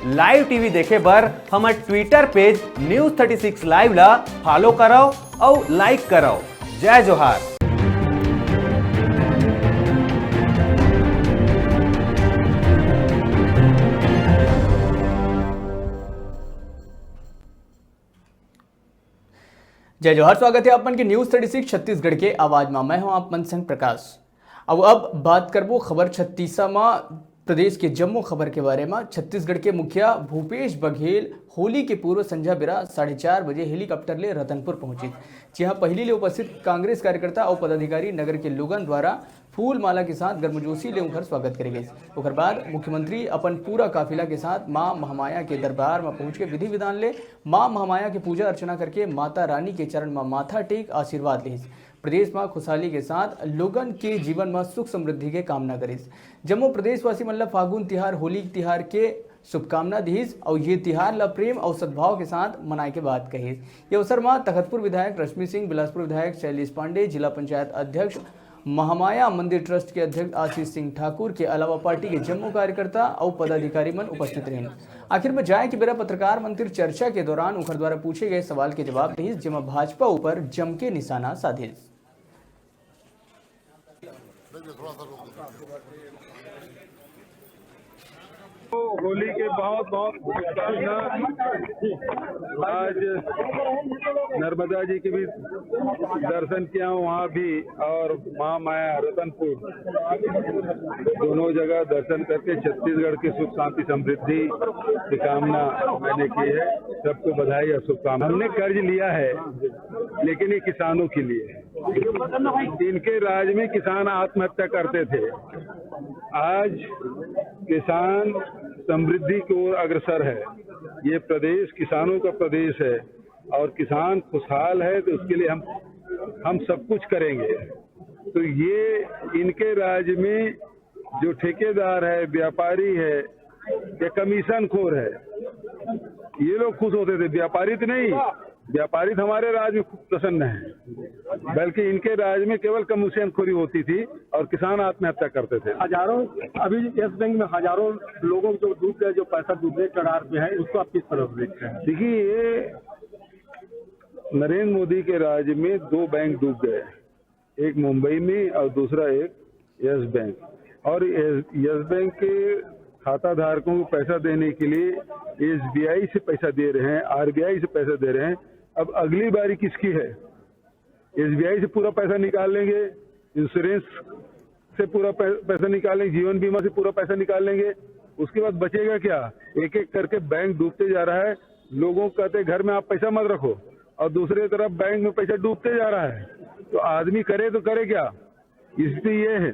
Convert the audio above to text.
Live TV देखे बर हमार ट्विटर पेज News36 लाइव ला फॉलो करो और लाइक करो। जय जोहार। जय जोहार। स्वागत है अपन के News36 छत्तीसगढ़ के आवाज में। मैं हूं आप मनसंग प्रकाश। अब बात करबो खबर 36 में प्रदेश के जम्मू खबर के बारे में। छत्तीसगढ़ के मुखिया भूपेश बघेल होली के पूर्व संध्या बेरा 4:30 बजे हेलीकॉप्टर ले रतनपुर पहुंची, जहां पहली ले उपस्थित कांग्रेस कार्यकर्ता और पदाधिकारी नगर के लोगन द्वारा फूल माला के साथ गर्मजोशी ले उनकर स्वागत करे गए। ओकर बाद मुख्यमंत्री अपन पूरा काफिला के साथ मां महामाया के दरबार में पहुंच के विधि विधान ले मां महामाया के पूजा अर्चना करके माता रानी के चरण में माथा टेक आशीर्वाद ले। प्रदेश में खुशहाली के साथ लोगन के जीवन में सुख समृद्धि के कामना करिस। जम्मू प्रदेशवासी मतलब फागुन तिहार होली तिहार के शुभकामना दीस और ये तिहार ला प्रेम और सद्भाव के साथ मनाए के बात कही। ये अवसर में तखतपुर विधायक रश्मि सिंह, बिलासपुर विधायक शैलेश पांडे, जिला पंचायत अध्यक्ष महामाया मंदिर ट्रस्ट के अध्यक्ष आशीष सिंह ठाकुर के अलावा पार्टी के जम्मू कार्यकर्ता और पदाधिकारी मन उपस्थित रहे। आखिर में जाए कि बेरा पत्रकार मंत्री चर्चा के दौरान उनकर द्वारा पूछे गए सवाल के जवाब दी, जिसमें भाजपा ऊपर जम के निशाना साधे। होली के बहुत बहुत शुभकामना। आज नर्मदा जी के भी दर्शन किया वहाँ भी, और माँ माया रतनपुर दोनों जगह दर्शन करके छत्तीसगढ़ की सुख शांति समृद्धि की कामना मैंने की है। सबको बधाई और शुभकामना। हमने कर्ज लिया है लेकिन ये किसानों के लिए। इनके राज में किसान आत्महत्या करते थे। आज किसान समृद्धि की ओर अग्रसर है। ये प्रदेश किसानों का प्रदेश है और किसान खुशहाल है तो उसके लिए हम सब कुछ करेंगे। तो ये इनके राज में जो ठेकेदार है, व्यापारी है या कमीशन खोर है, ये लोग खुश होते थे। व्यापारी तो नहीं, व्यापारी तो हमारे राज में प्रसन्न है, बल्कि इनके राज में केवल कमीशन खोरी होती थी और किसान आत्महत्या करते थे। हजारों अभी यस बैंक में हजारों लोगों जो डूब गए, जो पैसा डूबने कगार पे है, उसको आप किस तरह देखते हैं? देखिए, ये नरेंद्र मोदी के राज में 2 बैंक डूब गए, एक मुंबई में और दूसरा एक यस बैंक। और यस बैंक के खाता धारकों को पैसा देने के लिए SBI से पैसा दे रहे हैं, RBI से पैसा दे रहे हैं। अब अगली बारी किसकी है? SBI से पूरा पैसा निकाल लेंगे, इंश्योरेंस से पूरा पैसा निकाल लेंगे, जीवन बीमा से पूरा पैसा निकाल लेंगे। उसके बाद बचेगा क्या? एक एक करके बैंक डूबते जा रहा है। लोगों को कहते घर में आप पैसा मत रखो, और दूसरी तरफ बैंक में पैसा डूबते जा रहा है। तो आदमी करे तो करे क्या? इसलिए ये है